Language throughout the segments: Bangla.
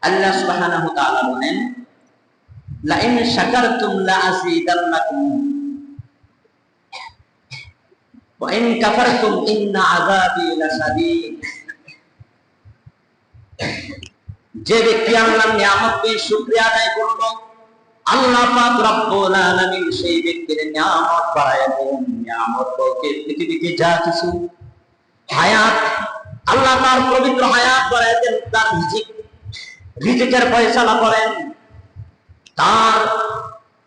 আল্লাহ সুবহানাহু ওয়া তাআলা বলেন, লা ইন শাকারতুম লা আযীদান্নাকুম ওয়া ইন কাফারতুম ইন্না আযাবি লাশাদীদ। যে ব্যক্তি আল্লাহর নিয়ামতকে শুকরিয়া আদায় করল, আল্লাহ পাক রব্বুল আলামিন সেই ব্যক্তির নিয়ামত বাড়ায় দেন। নিয়ামত বলতে পৃথিবীতে যা কিছু হায়াত, আল্লাহ তার পবিত্র হায়াত বাড়ায় দেন, তার রিজিকের ফয়সালা করেন, তার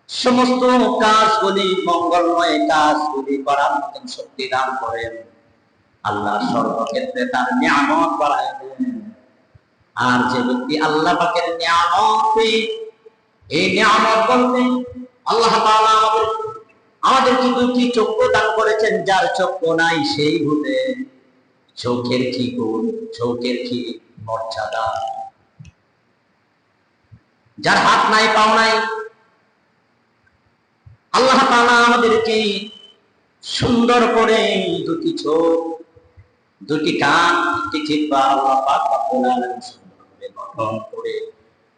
সমস্ত কাজগুলি মঙ্গলময় কাজগুলি করার মতন শক্তি দান করেন। আল্লাহ সর্বক্ষেত্রে তার নিয়ামত বাড়ায় দেন। আর যে ব্যক্তি আল্লাহ পাকের নিয়ামত, এই নিয়ামত বলতে আল্লাহ তাআলা আমাদেরকে দুটি চক্ষু দান করেছেন, যার চক্ষু নাই সেই ভূতে চোখের কি গুণ, চোখের কি মর্যাদা। যার হাত নাই পাও নাই, আল্লাহ তাআলা আমাদেরকে সুন্দর করে দুটি চোখ, দুটি কান, দুটি জিহ্বা আল্লাহ পাক রব্বুল আলামিন সুন্দর করে গঠন করে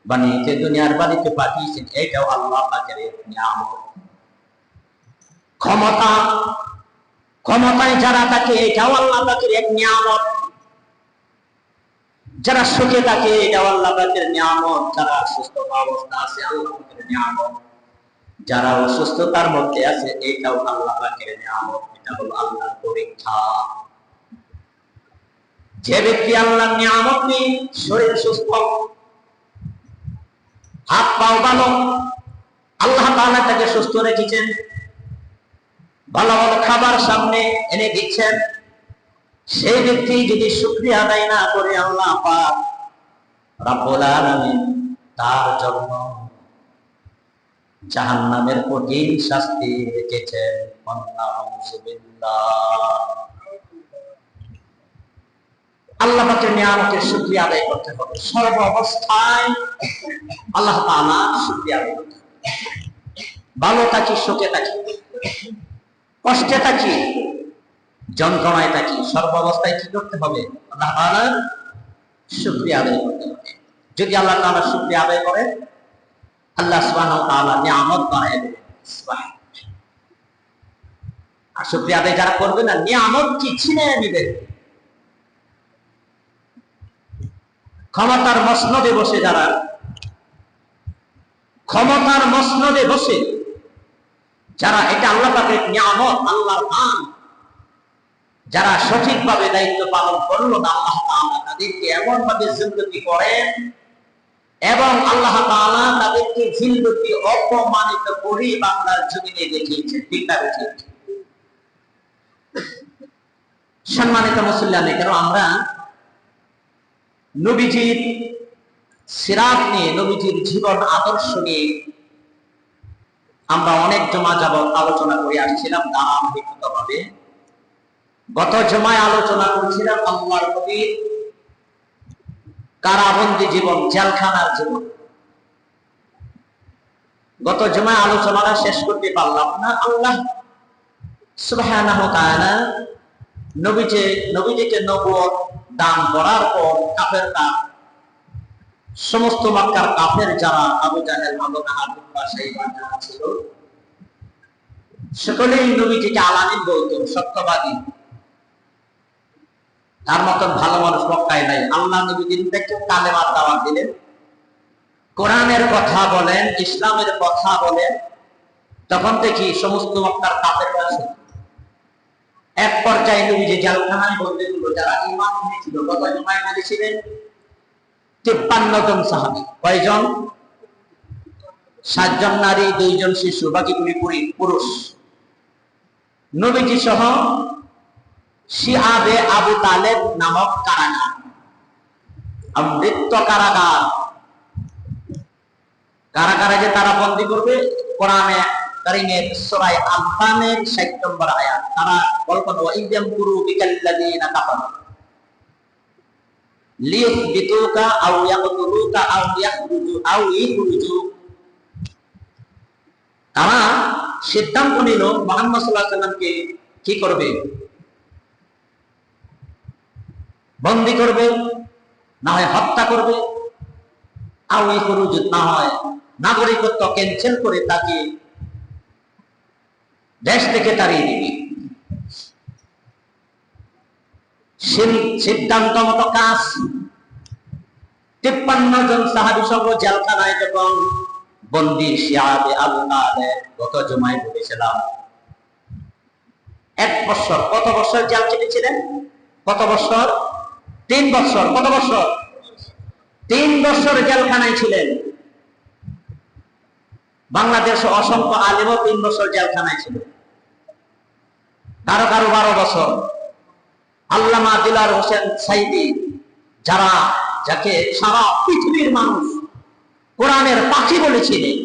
বানিয়েছে, দুনিয়ার বাড়িতে পাঠিয়েছেন। এটাও আল্লাহ পাকের নিয়ামত। ক্ষমতায় যারা থাকে, এটাও আল্লাহ পাকের এক নিয়ামত। যারা সুখে থাকে, এটাও আল্লাহ পাকের নিয়ামত। যারা সুস্থ অবস্থা আছে, আল্লাহ পাকের নিয়ামত। যারা অসুস্থতার মধ্যে আছে, এটাও আল্লাহ পাকের নিয়ামত। এটা হলো আল্লাহর পরীক্ষা। যে ব্যক্তি আল্লাহর নিয়ামত নিয়ে শরীর সুস্থ, হাত পাও ভালো, আল্লাহ তাআলা তাকে সুস্থ রেখেছেন, ভালো ভালো খাবার সামনে এনে দিচ্ছেন, সেই ব্যক্তি যদি শুকরিয়া আদায় না করে, আল্লাহ পাক রব্বুল আলামিন তার জন্য জাহান্নামের কঠিন শাস্তি রেখেছেন। আল্লাহ পাকের নিয়ামতের শুকরিয়া আদায় করতে হবে সর্ব অবস্থায়। আল্লাহ তাআলা শুকরিয়া আদায় করতে হবে। ভালো থাকি, সুখে থাকি, কষ্টে থাকি, যন্ত্রণায় থাকি, সর্ব অবস্থায় কি করতে হবে? আল্লাহ তাআলার শুকরিয়া আদায় করতে হবে। যদি আল্লাহ তাআলা শুকরিয়া আদায় করে, আল্লাহ সুবহানাহু ওয়া তাআলা নিয়ামত বাড়ায় দেবেন। আর শুকরিয়া আদায় যারা করবে না, নিয়ামত কি ছিনিয়ে নেবে। ক্ষমতার মসনদে বসে যারা, ক্ষমতার মসনদে বসে যারা, এটা আল্লাহ পাকের নিয়ামত, আল্লাহর দান, যারা সঠিকভাবে দায়িত্ব পালন করলো না, আল্লাহ তাআলা তাদেরকে এমন ভাবে জিন্দগি করেন এবং আল্লাহ তাআলা তাদেরকে জিন্দগি অপমানিত করে বাংলার জমিনে দেখিয়েছেন। ঠিক না? দেখিয়েছেন। সম্মানিত মুসলিম, কেন আমরা নবীজির সিরাত নিয়ে, নবীজির জীবন আদর্শ নিয়ে আমরা অনেক জমা যাবত আলোচনা করে আসছিলাম ধারাবাহিকভাবে। গত জমায় আলোচনা করেছিলাম আল্লাহর নবীর কারাবন্দী জীবন, জেলখানার জীবন। গত জমায় আলোচনাটা শেষ করতে পারলাম না। আল্লাহ সুবহানাহু ওয়া তাআলা নবীজিকে নবুয়ত দান করার পর কাফেররা, সমস্ত মক্কার কাফের যারা, আবু জাহেল, আবু লাহাব, উতবা, শাইবা যারা ছিল, সকলেই নবীজিকে আলামিন বলতো, সত্যবাদী। তার মতন ভালো মানুষ মক্কায় নাই। আল্লাহ নবীজিকে কালেমার দাওয়াত দিলেন, কোরআনের কথা বলেন, ইসলামের কথা বলেন। তখন থেকে সমস্ত মক্কার কাফেররা এক পর্যায়ে নবীজি জেলখানায় বন্দী হলো। যারা ঈমান এনেছিল, গত জমায় বলেছিলেন 53 জন সাহাবী। কয়জন? 7 জন নারী, 2 জন শিশু, বাকিগুলি পুরুষ। নবীজি সহ শিহাবে আবু তালেব নামক কারাগার, মৃত্যু কারাগার, কারাগারে যে তারা বন্দী করবে। কোরআনে কারীমের সূরা আনফালের 60 নম্বর আয়াত, তারা বলবেন ওয়া ইযযাম কুরু বিকাল্লাযিনা কাফারু লিয়ুসবিতুকা আও ইয়াকতুলুকা আও ইখরুজু। তারা সিদ্ধান্ত নিল মুহাম্মদ সাল্লাল্লাহু আলাইহি ওয়াসাল্লামকে কি করবে? বন্দী করবে, না হয় হত্যা করবে, আউই খরুজ না হয় নাগরিকত্ব ক্যান্সেল করে তাকে দেশ থেকে তাড়িয়ে দিবি। সিদ্ধান্ত মতো কাজ। 53 জন সাহাবী সহ জেলখানায় যখন বন্দী শিহাবে আবু তালেব, গত জুমায় বলেছিলাম 1 বছর। কত বছর জেল কেটেছিলেন? কত বছর? 3 বছর। কত বছর? 3 বছর জেলখানায় ছিলেন। বাংলাদেশে অসংখ্য আলেমও 3 বছর জেলখানায় ছিল, কারো কারো 12 বছর। আল্লামা দিলার হোসেন সাইদি, যাকে সারা পৃথিবীর মানুষ কোরআনের পাখি বলেছিলেন,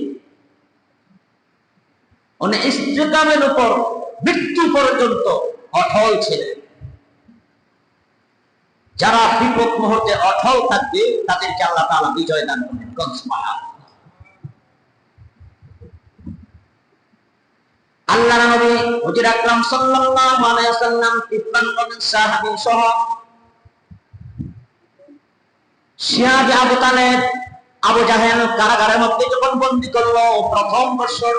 উনি ইস্তেকামের উপর মৃত্যু পর্যন্ত অটল ছিলেন। যারা বিপদ মুহূর্তে অটল থাকবে তাদেরকে আল্লাহ তাআলা বিজয় দান করবেন। সুবহানাল্লাহ। আল্লাহর নবী হুজুর আকরাম সাল্লাল্লাহু আলাইহি ওয়াসাল্লাম 53 জন সাহাবী সহ শিহাবে আবু তালেব, আবু জাহেল কারাগারের মধ্যে যখন বন্দী করলো, প্রথম বছর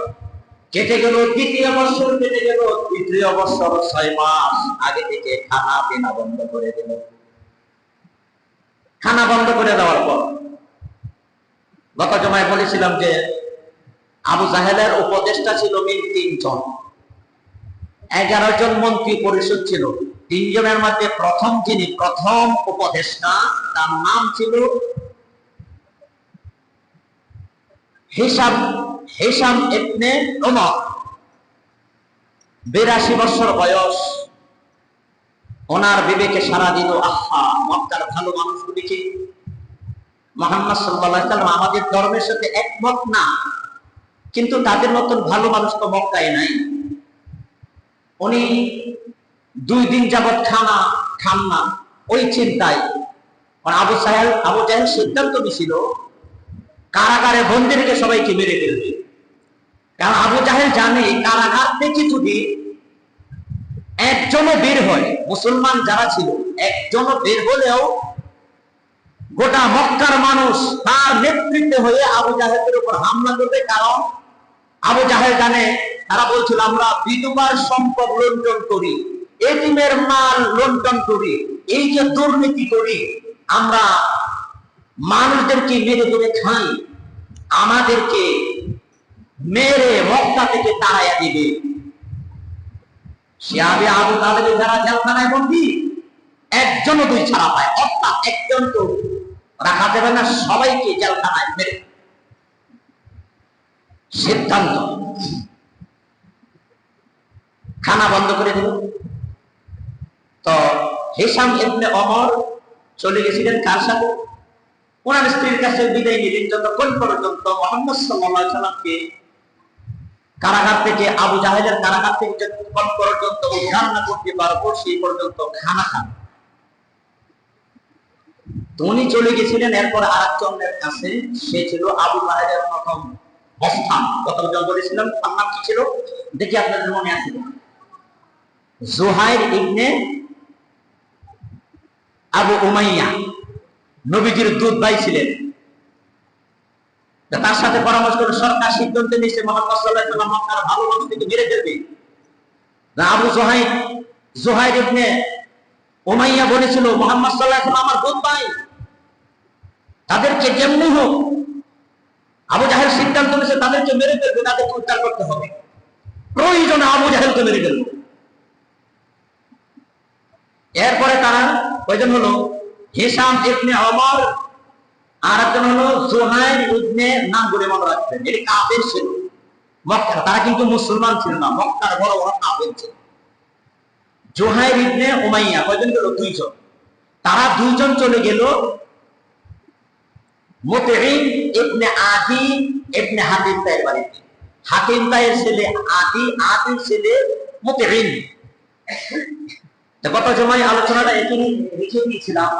কেটে গেল, দ্বিতীয় বছর কেটে গেল, তৃতীয় বছর 6 মাস আগে থেকে খানা পিনা বন্ধ করে দিল। খানা বন্ধ করে দেওয়ার পর গত জমায় বলেছিলাম যে আবু জাহেলের উপদেষ্টা ছিল 3 জন, 11 জন মন্ত্রী পরিষদ ছিল। 3 জনের মধ্যে যিনি প্রথম উপদেষ্টা, তার নাম ছিল হিশাম ইবনে উমর। 82 বছর বয়স। ওনার বিবেকে সারা দিল, আহা, মক্কার ভালো মানুষগুলিকে মুহাম্মদ সাল্লাল্লাহু আলাইহি ওয়াসাল্লাম আমাদের ধর্মের সাথে একমত না, কিন্তু তাদের মতন ভালো মানুষ তো মক্কায় নাই। উনি 2 দিন যাবৎ খান না, ওই চিন্তায় আবু জাহেল সিদ্ধান্ত নিয়েছিল কারাগারে বন্দী রেখে সবাইকে মেরে ফেলবে। কারণ আবু জাহেল জানে কারাগার থেকে যদি একজনও বের হয়, মুসলমান যারা ছিল একজনও বের হলেও গোটা মক্কার মানুষ তার নেতৃত্বে হয়ে আবু জাহেলের উপর হামলা করবে। কারণ আবু জাহেল জানে, তারা বলছিল আমরা বিধবার সম্পদ লুণ্ঠন করি, এতিমের মাল লুণ্ঠন করি, এই যে দুর্নীতি করি, আমরা মানুষদেরকে মেরে ধরে খাই, আমাদেরকে মেরে মক্কা থেকে তাড়াইয়া দিবে। শিহাবে আবু তালেব যারা জেলখানায় বন্দী, একজনও 2 ছাড়া পায়, অর্থাৎ একজন তো রাখা যাবে না, সবাইকে জেলখানায় মেরে। সিদ্ধান্ত, খানা বন্ধ করে দিল। তো হিশাম ইবনে ওমর চলে গেছিলেন কার সাথে? ওনার স্ত্রীর কাছে বিদায় নিলেন, যতক্ষণ পর্যন্ত মুহাম্মদ সাল্লাল্লাহু আলাইহি ওয়াসাল্লামকে কারাগার থেকে, আবু জাহেলের কারাগার থেকে যতক্ষণ পর্যন্ত উদ্ধার না করতে পারবো সেই পর্যন্ত খানা খান। উনি চলে গেছিলেন। এরপর আরেকজনের কাছে, সে ছিল আবু জাহেলের প্রথম অবস্থান। কতজন বলেছিলাম তার নাম কি ছিল? দেখি আপনাদের মনে আছে। জুহাইর ইবনে আবু উমাইয়া, নবীজির দুধ ভাই ছিলেন। তার সাথে পরামর্শ করে সরকার সিদ্ধান্ত নিয়েছে মুহাম্মদ সাল্লাল্লাহু আলাইহি ওয়াসাল্লাম মক্কার ভালো মানুষকে মেরে ফেলবে। আবু জুহাইর ইবনে উমাইয়া বলেছিল মুহাম্মদ সাল্লাল্লাহু আলাইহি ওয়াসাল্লাম আমার দুধ ভাই, তাদেরকে যেমনি হোক, আবু জাহেল সিদ্ধান্ত নিয়েছে তাদেরকে মেরে ফেলবে, তাদেরকে উদ্ধার করতে হবে। প্রয়োজনে আবু জাহেলকে মেরে ফেলবে। এরপরে তারা কয়জন হলো? হিশাম ইবনে ওমর, আর একজন হলো জুহাইর ইবনে, নাম বলে মনে রাখবেন, এটি কাফের ছিল মক্কা, তারা কিন্তু মুসলমান ছিল না, মক্কার বড় বড় কাফের ছিল। জুহাইর ইবনে উমাইয়া কয়জন গেল? 2 জন। তারা 2 জন চলে গেল মুতঈম ইবনে আদি ইবনে হাতিম তায়ের বাড়িতে। হাতিম তায়ের ছেলে আদি ছেলে মুতঈম। গত জমায় আলোচনাটা এখানে রেখে দিয়েছিলাম।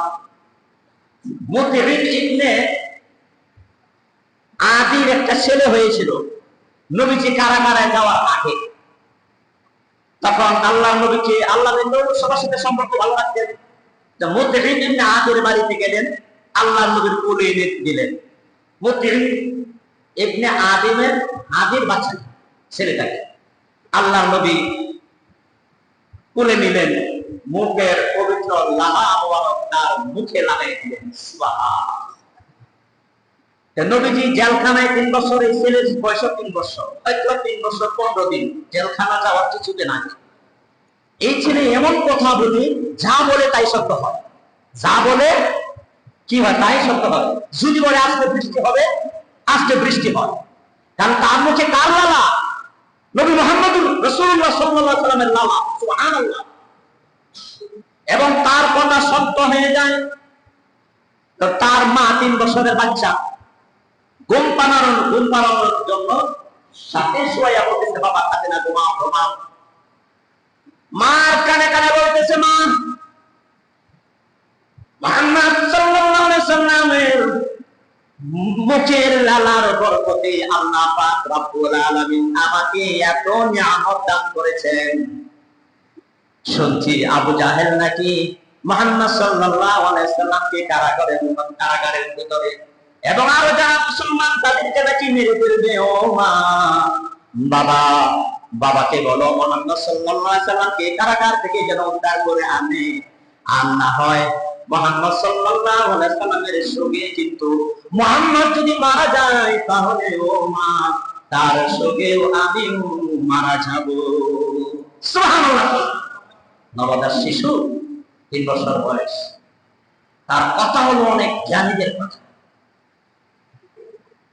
মুতঈম ইবনে আদির একটা ছেলে হয়েছিল নবীজি কারাগারে যাওয়ার আগে। তখন আল্লাহ নবীকে, আল্লাহ সবার সাথে সম্পর্ক ভালো রাখতেন। মুতঈম ইবনে আদির বাড়িতে গেলেন, আল্লাহ নবীর কোলে এনে দিলেন। মুতিঈম ইবনে আদিমের আদির বাচ্চা ছেলেটাকে আল্লাহর নবী কোলে নিলেন, মুখের পবিত্র লাহা মোবারক তার মুখে লাগাই দিলেন। সুবহানাল্লাহ। নবীজি জেলখানায় 3 বছর, এই ছেলের বয়স 3 বছর, হয়তো 3 বছর 15 দিন জেলখানা যাওয়ার কিছুদিন আগে। এই ছেলে এমন কথা বলি, যা বলে তাই সত্য হয়, যা বলে কি হয় তাই সত্য হয়। যদি বলে আজকে বৃষ্টি হবে, আজকে বৃষ্টি হয়, কারণ তার মুখে কার লালা? নবী মুহাম্মদুর রাসূলুল্লাহ সাল্লাল্লাহু আলাইহি ওয়াসাল্লামের লালা। সুবহানাল্লাহ। এবং তার কথা সত্য হয়ে যায়। তো তার মা 3 বছরের বাচ্চা ঘুম পাড়ানোর জন্য সাথে শুয়াইয়া বলতেছে, বাবা কাঁদে না, ঘুমাও ঘুমাও। মার কানে কানে বলতেছে, মা মুহাম্মদ সাল্লাল্লাহু আলাইহি ওয়াসাল্লামের মুখের লালার বরকতে আল্লাহ পাক রব্বুল আলামিন আমাকে এত নিয়ামত দান করেছেন। শুনছি আবু জাহেল নাকি মুহাম্মদ সাল্লাল্লাহু আলাইহি ওয়াসাল্লামকে কারাগারের ভিতরে, এবং আরো যারা মুসলমান তাদেরকে নাকি মেরে ফেলবে। ও মা, বাবাকে বলো মুহাম্মদ সাল্লাল্লাহু আলাইহি ওয়াসাল্লামকে কারাগার থেকে যেন উদ্ধার করে আনে। আর না হয় মুহাম্মদ সাল্লাল্লাহু আলাইহি ওয়াসাল্লামের সঙ্গে কিন্তু মুহাম্মদ যদি মারা যায়, তাহলে ও মা, তার সঙ্গেও আমি মারা যাব। সুবহানাল্লাহ। নবজাত শিশু 3 বছর বয়স, তার কথা হলো অনেক জ্ঞানীদের কথা।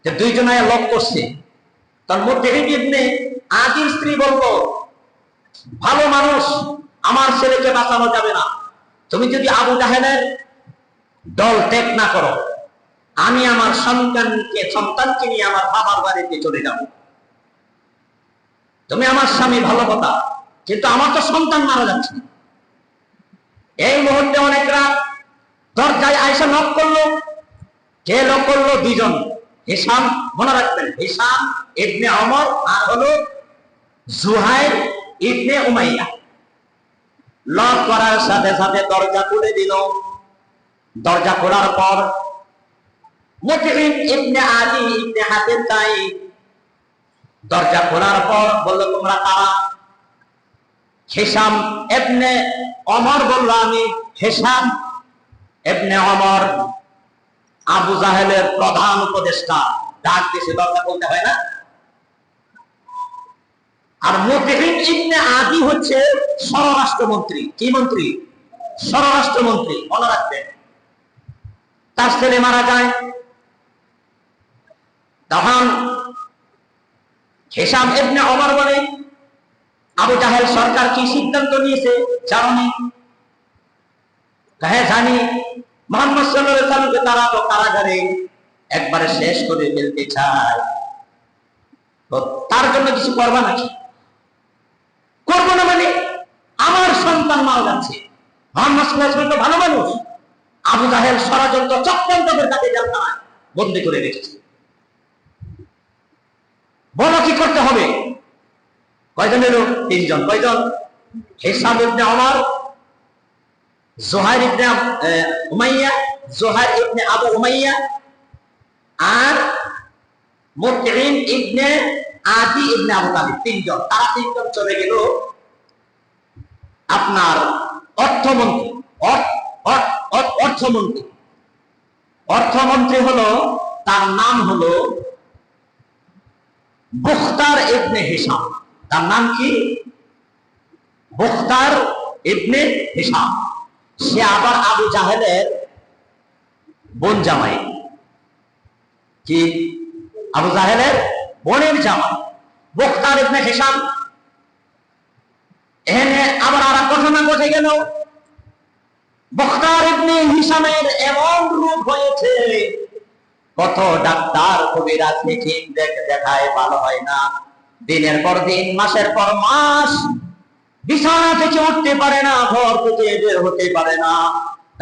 যে দুইজনে লক করছে, তার মধ্যে ইবনে আদির স্ত্রী বলল, ভালো মানুষ, আমার ছেলেকে বাঁচানো যাবে না। তুমি যদি আবু জাহেলের দল ত্যাগ না করো, আমি আমার সন্তানকে নিয়ে আমার বাবার বাড়িতে চলে যাব। তুমি আমার স্বামী, ভালো কথা, কিন্তু আমার তো সন্তান মারা যাচ্ছে। এই মুহূর্তে অনেক রাত, দরজায় আয়েশা নক করলো। কে নক করলো? 2 জন। হিশাম, মনে রাখবেন, হিশাম ইবনে ওমর আর হলো জুহাইর ইবনে উমাইয়া। লক করার সাথে সাথে দরজা খুলে দিল। দরজা খোলার পর মুতিঈম ইবনে আদি ইবনে হাতিম তাই দরজা খোলার পর বলল, তোমরা কারা? হিশাম ইবনে ওমর বলল, আমি হিশাম ইবনে ওমর, আবু জাহেলের প্রধান উপদেষ্টা। ডাক দিয়েছে, দরজা বলতে হয় না। আর মুতিঈম ইবনে আদি হচ্ছে স্বরাষ্ট্রমন্ত্রী। কি মন্ত্রী? স্বরাষ্ট্রমন্ত্রী, মনে রাখবেন। তার ছেলে মারা যায়, তখন হিশাম ইবনে ওমর বলে, আবু জাহেল সরকার কি সিদ্ধান্ত নিয়েছে জানি? হ্যাঁ জানি। মুহাম্মদ সাল্লাল্লাহু আলাইহি ওয়াসাল্লামকে তারা তো কারাগারে একবারে শেষ করে ফেলতে চায়, তো তার জন্য কিছু করবা নাকি? করবো না মানে? আমার সন্তান মারা যাচ্ছে। মুহাম্মদ সাল্লাল্লাহু আলাইহি ওয়াসাল্লাম তো ভালো মানুষ। আবু জাহেল ষড়যন্ত্র চক্রান্ত করে তাকে জেলখানায় বন্দী করে রেখেছে। বলো কি করতে হবে? কয়জন এলো? 3 জন। কয়জন? হিশাম ইবনে ওমর, জুহাইর ইবনে উমাইয়া, জুহাইর ইবনে আবু উমাইয়া, আর মুতিঈম ইবনে আদি ইবনে আবু তালিব। 3 জন। তারা 3 জন চলে গেল আপনার অর্থমন্ত্রী। অর্থমন্ত্রী হলো, তার নাম হলো বুখতার ইবনে হিশাম। তার নাম কি? বুখতার ইবনে হিশাম। সে আবার আবু জাহেলের বোন জামাই। কি? আবু জাহেলের বোনের জামাই বুখতার ইবনে হিশাম। এখানে আবার আর এক ঘটনা ঘটে গেল। বুখতার ইবনে হিশামের এমন রোগ হয়েছে, কত ডাক্তার কবিরাজ ঠিক দেখায়, ভালো হয় না। দিনের পর দিন, মাসের পর মাস বিছানা থেকে উঠতে পারে না, ঘর থেকে বের হতে পারে না।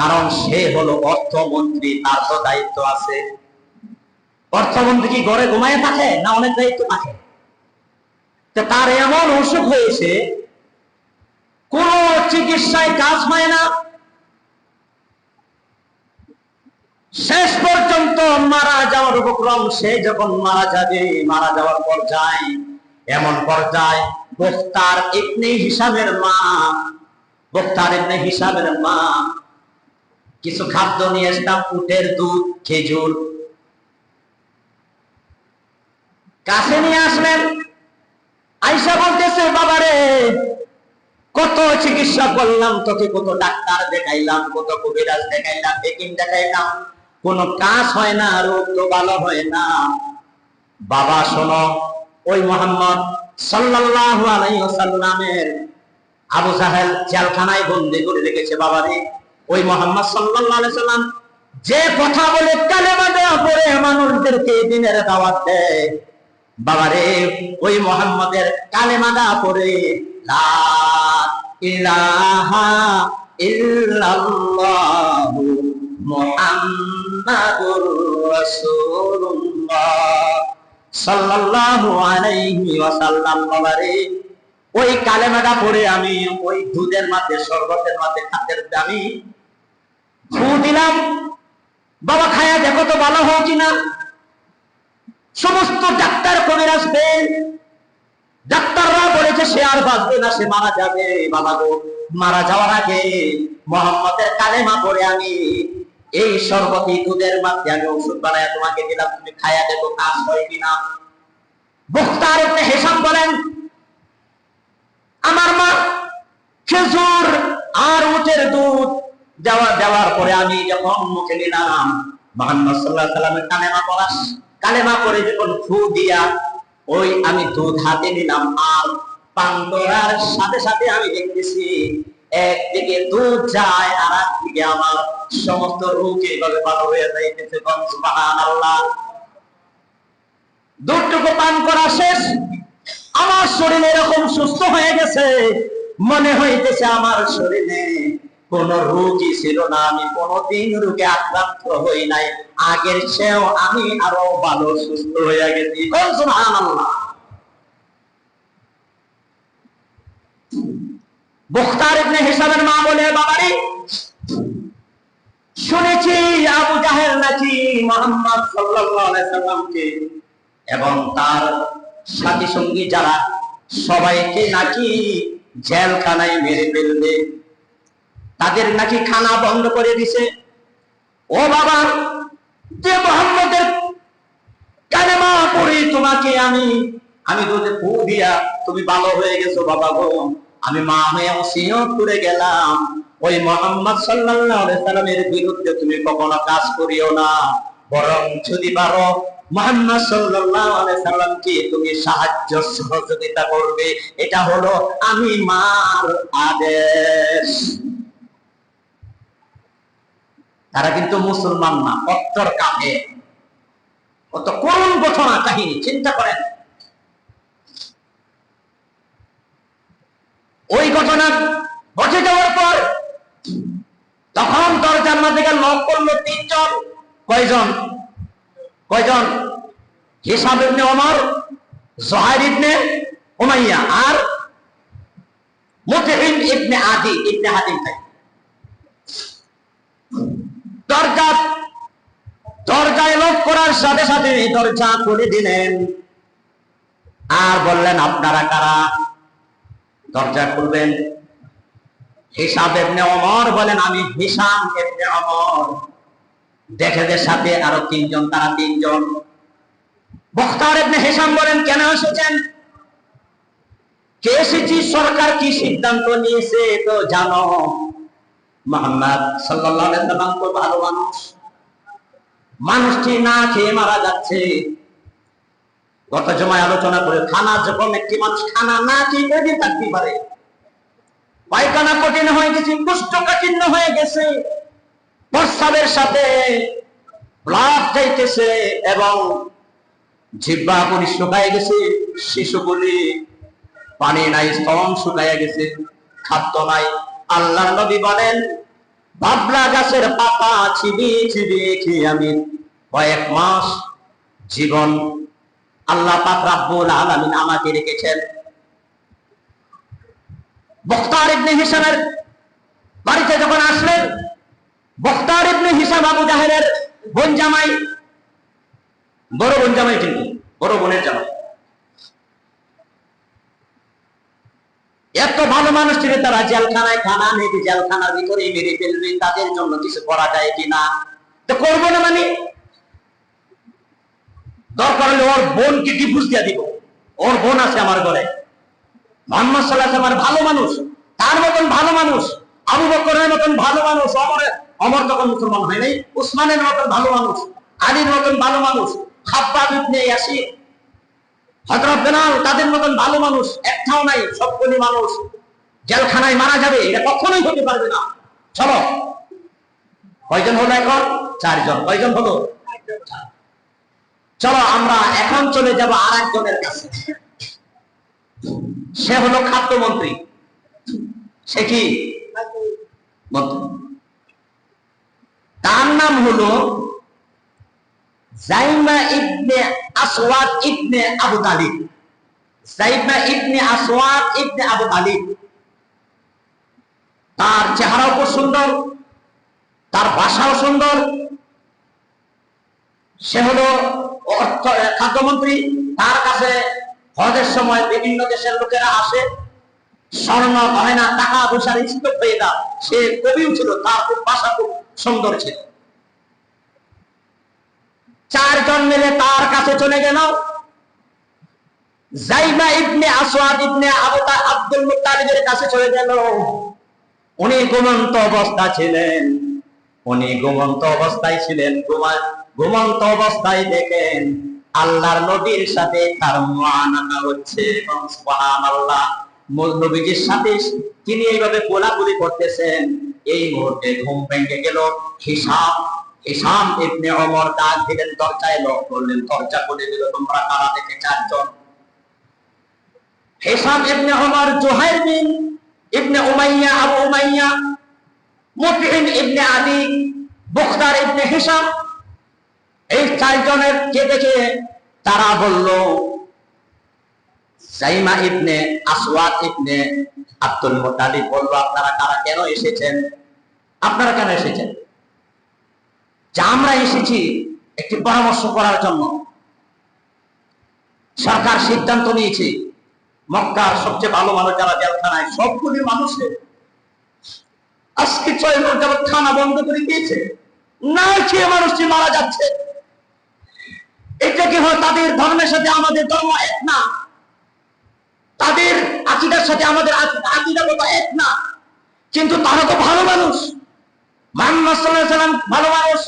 কারণ সে হলো অর্থমন্ত্রী, তার তো দায়িত্ব আছে। অর্থমন্ত্রী কি ঘরে ঘুমায় থাকে না? অনেক দায়িত্ব থাকে। তার এমন অসুখ হয়েছে, কোন চিকিৎসায় কাজ হয় না। শেষ পর্যন্ত মারা যাওয়ার উপক্রম, সে যখন মারা যাবে, মারা যাওয়ার পর্যায়ে, এমন পর্যায়ে বখতার ইবনে হিশামের মা কিছু খাদ্য নিয়ে আসতাম, উটের দুধ, খেজুর কাছে নিয়ে আসলেন। আয়েশা বলতেছে, বাবারে কত চিকিৎসা করলাম, তোকে কত ডাক্তার দেখাইলাম, কত কবিরাজ দেখাইলাম, হেকিম দেখাইলাম, কোন কাজ হয় না, রোগ তো ভালো হয় না। বাবা শোনো, ওই মুহাম্মদ সাল্লাল্লাহু আলাইহি ওয়াসাল্লামের আবু জাহেল জেলখানায় বন্দী করে রেখেছে। বাবারে ওই মুহাম্মদ সাল্লাল্লাহু আলাইহি ওয়াসাল্লাম যে কথা বলে কালেমা দেওয়া পড়ে মানুষদেরকে দ্বীনের দাওয়াত দেয়, বাবারে ওই মুহাম্মদের কালেমাটা পড়ে লা ইলাহা ইল্লাল্লাহু মুহাম্মাদুর রাসূলুল্লাহ সাল্লাল্লাহু আলাইহি ওয়াসাল্লাম, বাবারে ওই কালেমাটা পড়ে আমি ওই দুধের মধ্যে, শরবতের মধ্যে, খাদ্যের দামি ফু দিলাম। বাবা খায়া দেখো তো ভালো হোক কিনা। সমস্ত ডাক্তার কবিরাজ ফেল, ডাক্তাররা বলেছে সে আর বাঁচবে না, সে মারা যাবে। বাবা গো, মারা যাওয়ার আগে মুহাম্মদের কালেমা পড়ে আমি এই শরবতী দুধের মধ্যে আমি ওষুধ বানায় তোমাকে দিলাম, তুমি খায়া দেখো কাজ হয় কিনা। বখতার ইবনে হিশাম বলেন, আমার মা খেজুর আর উটের দুধ দেওয়ার পরে আমি যখন মুখে নিলাম, মুহাম্মদ সাল্লাল্লাহু আলাইহি ওয়াসাল্লামের কালেমা পড়ে যখন ফু দিয়া ওই আমি দুধ হাতে নিলাম, আর পান করার সাথে সাথে আমি দেখতেছি একদিকে দুধ যায় আর একদিকে আমার সমস্ত রোগ এইভাবে ভালো হয়ে যাইতেছে। সুবহানাল্লাহ। দুধটুকু পান করা শেষ, আমার শরীর এরকম সুস্থ হয়ে গেছে, মনে হইতেছে আমার শরীরে কোন রোগই ছিল না, আমি কোনদিন রোগে আক্রান্ত হই নাই, আগের চেয়েও আমি আরো ভালো সুস্থ হয়ে গেছি। সুবহানাল্লাহ। বখতার ইবনে হিশামের মা বলে, বাবারে শুনেছি আবু জাহেল নাকি মুহাম্মদ সাল্লাল্লাহু আলাইহি সাল্লামকে এবং তার সাথী সঙ্গী যারা সবাইকে নাকি জেলখানায় মেরে ফেলবে, তাদের নাকি খানা বন্ধ করে দিছে। ও বাবা, যে মুহাম্মদের কালেমা পড়ে তোমাকে আমি দুধে ফু দিয়া তুমি ভালো হয়ে গেছো, বাবা গো, আমি মা হয়ে ওসিয়ত করে গেলাম ওই মুহাম্মদ সাল্লাল্লাহু আলাইহি সাল্লামের বিরুদ্ধে তুমি কখনো কাজ করিও না, বরং যদি পারো মুহাম্মদ সাল্লাল্লাহু আলাইহি সাল্লামকে তুমি সাহায্য সহযোগিতা করবে, এটা হলো আমি মার আদেশ। তারা কিন্তু মুসলমান না, কট্টর কাফের। কত করুণ ঘটনা কাহিনী, চিন্তা করেন। ওই ঘটনা ঘটে যাওয়ার পর তখন দরজার মধ্যে নক করলো তিনজন। কয়জন? হিশাম ইবনে ওমর, যুহাইর ইবনে উমাইয়া আর মুতঈম ইবনে আদি ইবনে হাতিম ভাই। দরজায় নক করার সাথে সাথে দরজা খুলে দিলেন আর বললেন, আপনারা কারা? দরজা খুলবেন। হিশাম ইবনে ওমর বলেন, আমি হিশাম ইবনে ওমর। দেখেদের সাথে আরো তিনজন, তারা তিনজন। বখতার ইবনে হিশাম বলেন, কেন এসেছেন? কে এসেছি, সরকার কি সিদ্ধান্ত নিয়েছে তো জানো। মুহাম্মদ সাল্লাল্লাহু আলাইহি সাল্লাম তো ভালো মানুষটি না খেয়ে মারা যাচ্ছে। গত জমায় আলোচনা করে, খানা যখন একটি মানুষ খানা না খেয়ে কয়দিন থাকতে পারে, পায়খানা কঠিন হয়ে গেছে, কোষ্ঠকাঠিন্য হয়ে গেছে, প্রস্রাবের সাথে ব্লাড যাইতেছে এবং জিহ্বা পুরি শুকায় গেছে, শিশুগুলি পানি নাই, স্তন শুকায় গেছে, খাদ্য নাই। আল্লাহর নবী বলেন, বাবলা গাছের পাতা চিবিয়ে চিবিয়ে খেয়ে আমি কয়েক মাস জীবন আল্লাহ পাক রব্বুল আলামিন আমাকে রেখেছেন। বখতার ইবনে হিশামের বাড়িতে যখন আসলেন, বখতার ইবনে হিশাম আবু জাহেলের বোন জামাই, বড় বোন জামাই, কিন্তু বড় বোনের জামাই। এত ভালো মানুষ ছিল, তারা জেলখানায় খানা নেবে, জেলখানার ভিতরে মেরে ফেলবে, তাদের জন্য কিছু করা যায় কিনা? তো করবো না মানে দরকার হলে ওর বোনকে ডিভোর্স দিয়ে দিব। ওর বোন আছে আমার ঘরে। মুহাম্মদ সাল্লাল্লাহু আলাইহি ওয়াসাল্লাম ভালো মানুষ, তার মতন ভালো মানুষ, আবু বকরের মতন ভালো মানুষ, ওমর তখন মুসলমান হয় নাই, উসমানের মতন ভালো মানুষ, আলীর মতন ভালো মানুষ, খাব্বাব ইবনে ইয়াসির, হযরত বেলাল, তাদের মতন ভালো মানুষ একটাও নাই। সবগুলি মানুষ জেলখানায় মারা যাবে, এটা কখনোই হতে পারবে না। চলো, কয়জন হলো এখন? 4 জন। কয়জন হলো? চলো আমরা এখন চলে যাব আরেকজনের কাছে। সে হলো খাদ্যমন্ত্রী। সে কি মন্ত্রী? তার নাম হলো জাইমা ইবনে আসওয়াদ ইবনে আবু তালিব। জাইমা ইবনে আসওয়াদ ইবনে আবু তালিব। তার চেহারাও খুব সুন্দর, তার ভাষাও সুন্দর। সে হলো খাদ্যমন্ত্রী। তার কাছে হজের সময় বিভিন্ন দেশের লোকেরা আসে, স্বর্ণ গয়না টাকা পয়সার স্তূপ হয়ে গেল। সে কবিও ছিল, তার খুব ভাষা খুব সুন্দর ছিল। 4 জন মিলে তার কাছে চলে গেল। জাইমা ইবনে আসওয়াদ ইবনে আব্দুল মুত্তালিবের কাছে চলে গেল। উনি ঘুমন্ত অবস্থা ছিলেন, উনি ঘুমন্ত অবস্থায় ছিলেন। ঘুমন্ত অবস্থায় দেখেন আল্লাহর নবীর সাথে তার মুআনাকা হচ্ছে। সুবহানাল্লাহ। নবীজির সাথে তিনি এইভাবে কোলাকুলি করতেছেন। এই মুহূর্তে ঘুম ভেঙে গেল। হিশাম ইবনে ওমর ডাক দিলেন, দরজায় লক করলেন, দরজা খুলে দিল। তোমরা কারা? দেখে 4 জন। হিশাম ইবনে ওমর, জুহাইর বিন ইবনে উমাইয়া, আবু উমাইয়া, মুতঈম ইবনে আদি, বুখতার ইবনে হিশাম। এই 4 জনের কে দেখে তারা বলল, জাইমা ইবনে আসওয়াদ ইবনে আব্দুল মুত্তালিব বলল, আপনারা কারা? কেন এসেছেন? আপনারা কেন এসেছেন? যে আমরা এসেছি একটি পরামর্শ করার জন্য। সরকার সিদ্ধান্ত নিয়েছে মক্কার সবচেয়ে ভালো মানুষ যারা জেলখানায়, সবগুলি মানুষের আজকে 6 মাস যাবত খানা বন্ধ করে দিয়েছে। না খেয়ে মানুষটি মারা যাচ্ছে। এটা কি হয়? তাদের ধর্মের সাথে আমাদের ধর্ম এক না, তাদের আকীদার সাথে আমাদের আকীদাগত এক না, কিন্তু তারা তো ভালো মানুষ। মুহাম্মদ সাল্লাল্লাহু আলাইহি ওয়াসাল্লাম ভালো মানুষ।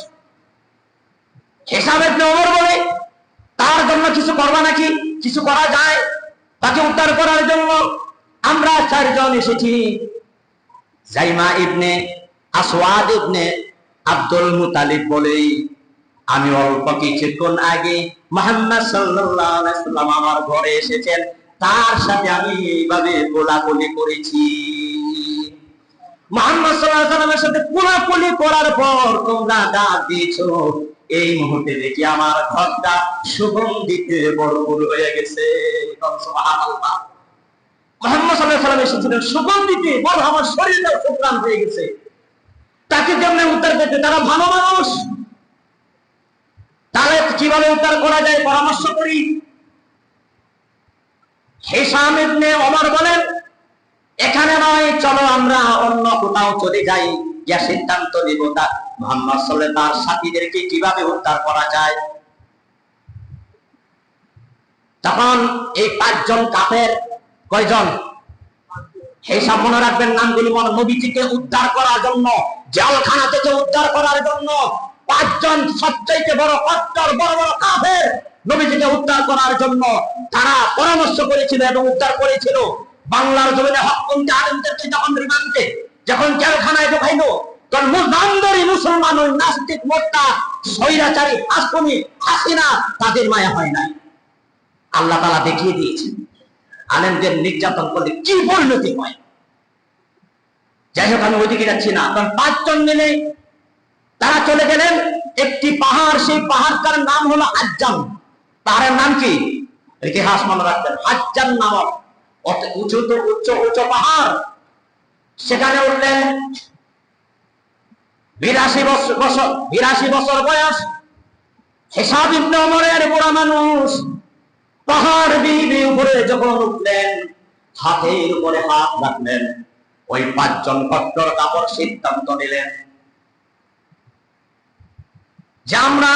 হিশাম ইবনে ওমর বলে, তার জন্য কিছু করবা নাকি? কিছু করা যায় তাকে উদ্ধার করার জন্য। আমরা 4 জন এসেছি। জাইমা ইবনে আসওয়াদ ইবনে আব্দুল মুত্তালিব বলে, আমি অল্প কিছুক্ষণ আগে মুহাম্মদ সাল্লাল্লাহু আলাইহি ওয়াসাল্লাম আমার ঘরে এসেছেন, তার সাথে আমি এইভাবে কোলাকুলি করেছি। মুহাম্মদ সাল্লাল্লাহু আলাইহি ওয়াসাল্লামের সাথে কোলাকুলি করার পর তোমরা ডাক দিয়েছো। এই মুহূর্তে দেখি আমার ঘরটা সুগন্ধিতে ভরপুর হয়ে গেছে। সুবহানাল্লাহ। মুহাম্মদ সাল্লাল্লাহু আলাইহি ওয়াসাল্লাম এসেছিলেন সুগন্ধিতে, বড় আমার শরীরটা সুগন্ধ হয়ে গেছে। তাকে কেমনে উদ্ধার করতে? তারা ভালো মানুষ, তাহলে কিভাবে উদ্ধার করা যায় পরামর্শ করি। হিশাম ইবনে ওমর বলেন, এখানে নয়, চলো আমরা অন্য কোথাও চলে যাই, যা সিদ্ধান্ত নিব তা মুহাম্মদ সাল্লাল্লাহু আলাইহি ওয়াসাল্লাম তার সাথীদেরকে কিভাবে উদ্ধার করা যায়। তখন এই 5 জন কাফের, কয়জন? হিশাম, মনে রাখবেন নামগুলি। নবীজিকে উদ্ধার করার জন্য, জেলখানা থেকে উদ্ধার করার জন্য 5 জন সবচেয়ে বড় কট্টর বড় বড় কাফের নবীজিকে উদ্ধার করার জন্য তারা পরামর্শ করেছিল এবং উদ্ধার করেছিল। বাংলার জমিনে হকপন্থী আলেমদেরকে যখন রিমান্ডে, যখন জেলখানায় ঢোকাইলো, তখন নামদারি মুসলমান ওই নাস্তিক মোর্তা স্বৈরাচারী হাসিনা হাসিনা তাদের মায়া হয় নাই। আল্লাহ তাআলা দেখিয়ে দিয়েছেন আলেমদের নির্যাতন করলে কি পরিণতি হয়। যাই হোক, আমি ওইদিকে যাচ্ছি না। তখন 5 জন মিলে তারা চলে গেলেন একটি পাহাড়। সেই পাহাড়টার নাম হলো হাজ্জাম। পাহাড়ের নাম কি? ইতিহাস মনে রাখবেন। হাজ্জাম নামক উঁচু উঁচু পাহাড়। সেখানে উঠলেন। 82 বছর বয়স হিশাম ইবনে ওমরের বুড়া মানুষ পাহাড় বেয়ে উপরে যখন উঠলেন, হাতের উপরে হাত রাখলেন, ওই 5 জন কট্টর কাপড় সিদ্ধান্ত নিলেন যে আমরা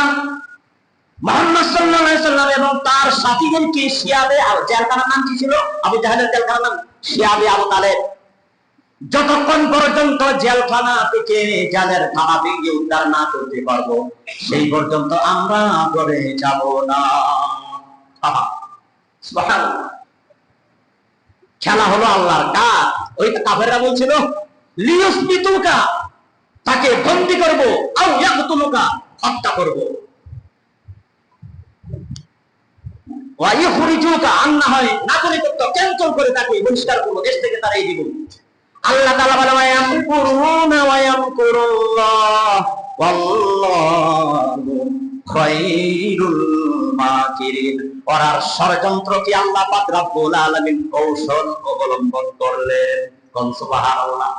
মুহাম্মদ সাল্লাল্লাহু আলাইহি সাল্লাম এবং তার সাথীদেরকে শিয়াবে, আর জেলখানার নাম কি ছিল? আবু জাহেলের জেলখানার নাম শিয়াবে আবু তালেব। যতক্ষণ পর্যন্ত জেলখানা থেকে জালের খানা ভেঙে উদ্ধার না করতে পারবো, সেই পর্যন্ত আমরা ঘরে যাব না। সুবহানাল্লাহ। খেলা হলো আল্লাহর কাজ। ওই কাফেররা বলছিল লিয়ুসবিতুকা, তাকে বন্দী করব, আও ইয়াকতুলুকা, হত্যা করব, ওয়া ইখরিজুকা, না হয় নাগরিকত্ব ক্যান্সেল করে তাকে বহিষ্কার করব, দেশ থেকে তারাই দিব। আল্লাহ তাআলা বলেন ওয়া ইয়ামকুরুনা ওয়া ইয়ামকুরুল্লাহ ওয়াল্লাহু খায়রুল মাকিরিন। ওরা ষড়যন্ত্রকে আল্লাহ পাক রব্বুল আলামিন কৌশল অবলম্বন করলেন। কোন সুবহানাল্লাহ।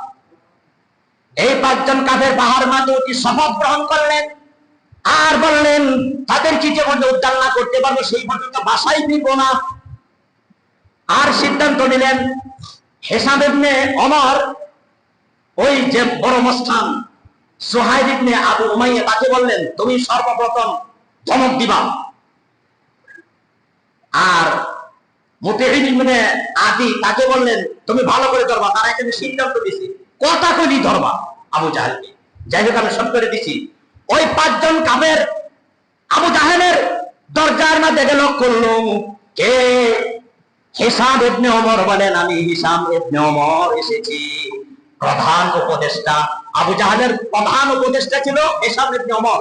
এই 5 জন কাফের পাহাড় মাথা উঠে শপথ গ্রহণ করলেন আর বললেন তাদেরকে যে পর্যন্ত উদ্ধার না করতে পারবো সেই পর্যন্ত বাসায় ফিরব না। আর সিদ্ধান্ত নিলেন হিসাম ইবনে ওমর, ওই যে বড় মস্তান সুহাইল ইবনে আবু উমাইয়া, তাকে বললেন তুমি সর্বপ্রথম ধমক দিবা, আর মুতাহিদ ইবনে আদি তাকে বললেন তুমি ভালো করে ধরবা। তারা এখানে সিদ্ধান্ত দিয়েছে কথা কলি ধরবা আবু জাহেলকে। যাই হোক আমি সব করে দিছি। ওই 5 জন কাফের আবু জাহেলের দরজার মধ্যে গেল, করলো কে? হিসাম ইবনে ওমর বলেন আমি হিসাম ইবনে ওমর এসেছি, প্রধান উপদেষ্টা। আবু জাহেলের প্রধান উপদেষ্টা ছিল হিসাম ইবনে ওমর।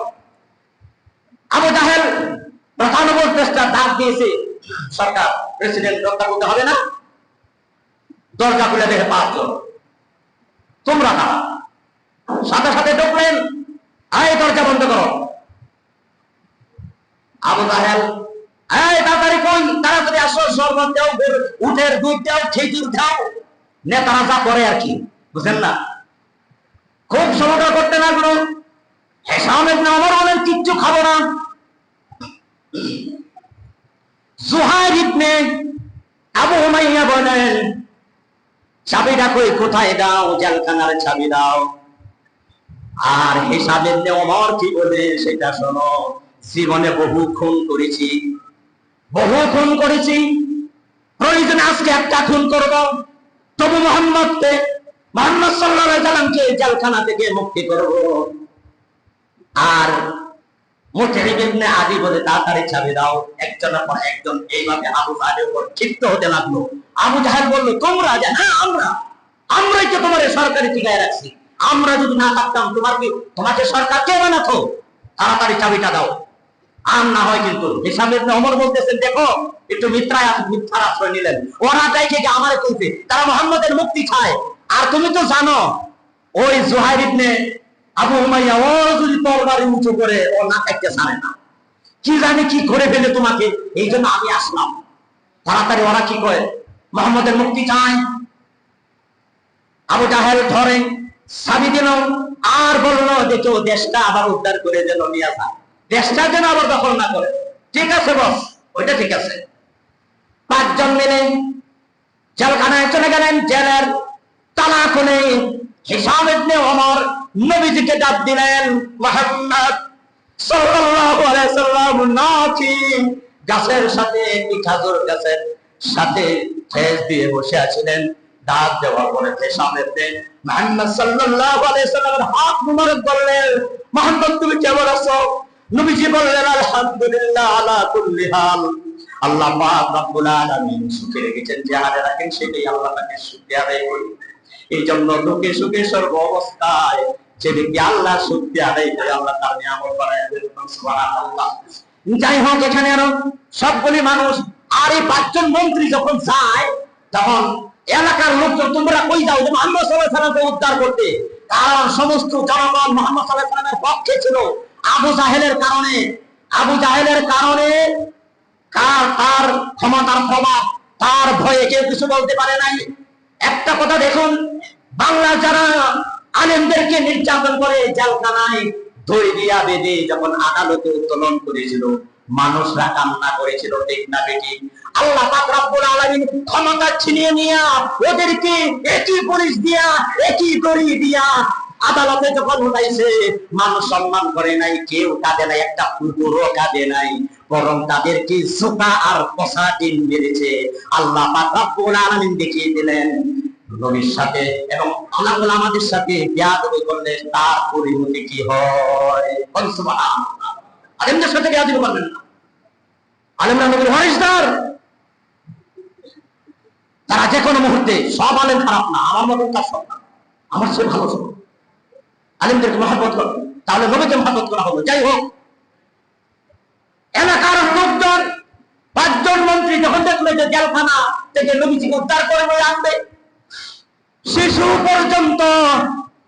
আবু জাহেল প্রধান উপদেষ্টা ডাক দিয়েছে, সরকার প্রেসিডেন্ট রক্ষা করতে হবে না? দরজা খুলে দেখে 5 জন। তোমরা না, সাথে সাথে ঢুকলেন, এই দরজা বন্ধ করো। আবু জাহেল এই তাড়াতাড়ি কই, তাড়াতাড়ি আসো, শরবত দাও, উটের দুধ দাও, খেজুর দাও, নেতারা যা করে আর কি, বুঝেন না? খুব সমস্যা করতে লাগলো। হিসাম ইবনে ওমর বলেন কিচ্ছু খাবো না। সুহাইল ইবনে আবু উমাইয়া বলেন চাবিটা কই, কোথায় দাও? জেলখানার চাবি দাও। আর হিসাম ইবনে ওমর কি বলে সেটা শোনো, জীবনে বহু খুন করেছি, প্রয়োজনে আজকে একটা খুন করব, তবু মুহাম্মদ সাল্লাল্লাহু আলাইহি সাল্লামকে জেলখানা থেকে মুক্তি করব। আর মুতাহিদ ইবনে আদি বলে তাড়াতাড়ি চাবি দাও। একজনের পর একজন এইভাবে আবু জাহেলের উপর ক্ষিপ্ত হতে লাগলো। আবু জাহেল বলল তোমরা যে, হ্যাঁ আমরাই তো তোমার সরকারি টিকায় রাখছি, আমরা যদি না থাকতাম তোমাকে সরকার কে বানাতো? তাড়াতাড়ি চাবিটা দাও, আর না হয় কিন্তু। হিসাম ইবনে ওমর বলতেছেন দেখো একটু মিথ্যার আশ্রয় নিলেন। ওরা চাইছে যে আমারে কইতে, তারা মুহাম্মদের মুক্তি চায়। আর তুমি তো জানো ওই সুহাইল ইবনে আবু উমাইয়া ও যদি তরবারি উঁচু করে ও না থাকতে ছাড়ে না, কি জানি কি করে ফেলে তোমাকে, এই জন্য আমি আসলাম। তাড়াতাড়ি ওরা কি করে মুহাম্মদের মুক্তি চায়। আবু জাহেল ধরে চাবি দিল আর বললো দেখো দেশটা আবার উদ্ধার করে যেন নিয়ে যায়, দেশটা যেন আবার দখল না করে। ঠিক আছে বস, ওইটা ঠিক আছে। 5 জন মিলে জেলখানায় চলে গেলেন। জেলের তালা খুলে হিসাম ইবনে ওমর নবীজিকে ডাক দিলেন, মুহাম্মদ সাল্লাল্লাহু আলাইহি সাল্লাম নাকি গাছের সাথে, খেজুর গাছের সাথে ঠেস দিয়ে বসে আছিলেন। ডাক দেওয়ার পরে হিসাম ইবনে মুহাম্মদ সাল্লাল্লাহু আলাইহি সাল্লামের হাত মুবারক ধরলেন, মুহাম্মদ তুমি কেমন আছো? নবীজি বললেন আলহামদুলিল্লাহ আলা কুল্লি হাল। আল্লাহ পাক রব্বুল আলামিন সুখে রেখেছেন, যে হালে রাখেন সেটাই আল্লাহ পাকের শুকরিয়া আদায় করি। এই জন্য দুঃখে সুখে সর্ব অবস্থায় যে ব্যক্তি আল্লাহ শুকরিয়া আদায় করে আল্লাহ তার নিয়ামত বাড়ায় দেন। সুবহানাল্লাহ। যাই হোক এখানে আরো সবগুলি মানুষ, আর এই 5 জন মন্ত্রী যখন যায় তখন এলাকার লোকজন তোমরা কই যাও যে মুহাম্মদ সাল্লাল্লাহু আলাইহি সাল্লামকে উদ্ধার করতে, কারণ সমস্ত জনগণ মুহাম্মদ সাল্লাল্লাহু আলাইহি সাল্লামের পক্ষে ছিল। আবু জাহেলের কারণে তার ক্ষমতার প্রভাব, তার ভয়ে কেউ কিছু বলতে পারে নাই। একটা কথা দেখুন, বাংলা যারা আলেমদেরকে নির্যাতন করে জেলখানায় দড়ি দিয়া বেঁধে যখন আদালতে উত্তোলন করেছিল, মানুষরা কান্না করেছিল, ঠিক না বেটি? আল্লাহ পাক রব্বুল আলামিন ক্ষমতা ছিনিয়ে নিয়া ওদেরকে একই পুলিশ দিয়া একই দড়ি দিয়া আদালতে যখন উঠাইছে, মানুষ সম্মান করে নাই, কেউ কাঁদে নাই, একটা কুকুরও কাঁদে নাই, বরং তাদেরকে জোকা আর কষা ডিম মেরেছে। আল্লাহ পাক রব্বুল আলামিন দেখিয়ে দিলেন নবীর সাথে এবং আল্লাহ আমাদের সাথে বেয়াদবি করলে তার পরিণতি কি হয়। সুবহানাল্লাহ। আলেমদের সাথে বেয়াদবি করবেন না। আলেমরা নবীর ওয়ারিসদার, তারা যে কোনো মুহূর্তে, সব আলেম খারাপ না, আমার মতন তার সব না, আমার সে ভালো সব। আলেমদেরকে মহব্বত করো, তাহলে নবীকে মহব্বত করা হলো। যাই হোক, এলাকার লোকজন 5 জন মন্ত্রী যখন দেখলো যে জেলখানা থেকে নবীজিকে উদ্ধার করে নিয়ে আনবে, শিশু পর্যন্ত,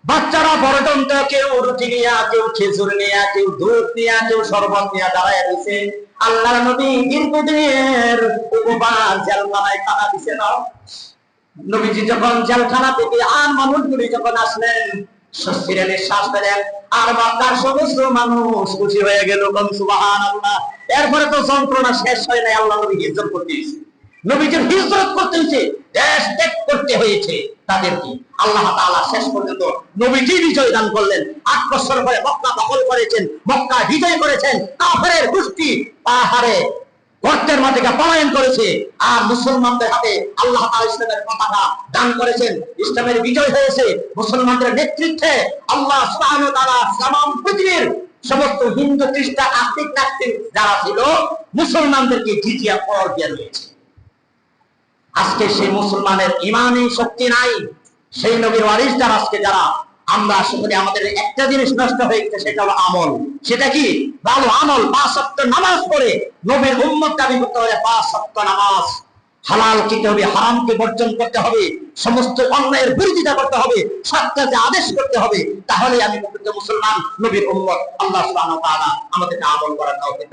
বাচ্চারা পর্যন্ত, কেউ রুটি নিয়া, কেউ খেজুর নিয়া, কেউ দুধ নিয়া, কেউ শরবত নিয়া দাঁড়ায় রয়েছে। আল্লাহর নবী দীর্ঘদিনের উপবাস জেলখানায় কাটা দিছে না। নবীজি যখন জেলখানা থেকে আর মানুষগুলি যখন আসলেন, স্বস্তির নিঃশ্বাস পেলেন, আর মক্কার সমস্ত মানুষ খুশি হয়ে গেল। সুবহানাল্লাহ। এরপরে তো যন্ত্রণা শেষ হয় নাই, আল্লাহ নবী হিজরত করতে হয়েছে, নবীজির হিজরত করতে হয়েছে, দেশ ত্যাগ করতে হয়েছে তাদেরকে। আল্লাহ তাআলা শেষ পর্যন্ত নবীজি বিজয় দান করলেন। 8 বছর পরে মক্কা দখল করেছেন, মক্কা বিজয় করেছেন, কাফেরের গোষ্ঠী পাহাড়ে গর্তের মাঝে পলায়ন করেছে, আর মুসলমানদের হাতে আল্লাহ তাআলা ইসলামের পতাকা দান করেছেন। ইসলামের বিজয় হয়েছে মুসলমানদের নেতৃত্বে। আল্লাহ সুবহানাহু ওয়া তাআলা তামাম পৃথিবীর সমস্ত হিন্দু, খ্রিস্টান, আস্তিক, নাস্তিক যারা ছিল, মুসলমানদেরকে জিজিয়া কর দিয়ে রয়েছে। আজকে সেই মুসলমানের ইমানি শক্তি নাই, সেই নবীর ওয়ারিসদার আজকে যারা আমরা আসলে আমাদের একটা জিনিস নষ্ট হয়ে গেছে, সেটা হলো আমল। সেটা কি? ভালো আমল। 5 ওয়াক্ত নামাজ পড়ে নবীর উম্মত দাবি করতে হবে। 5 ওয়াক্ত নামাজ, হালাল খেতে হবে, হারামকে বর্জন করতে হবে, সমস্ত অন্যায়ের বিরোধিতা করতে হবে, সৎ কাজে আদেশ করতে হবে। তাহলে আমি প্রকৃত মুসলমান, নবীর উম্মত। আল্লাহ সুবহানাহু ওয়া তাআলা আমাদেরকে আমল করার তৌফিক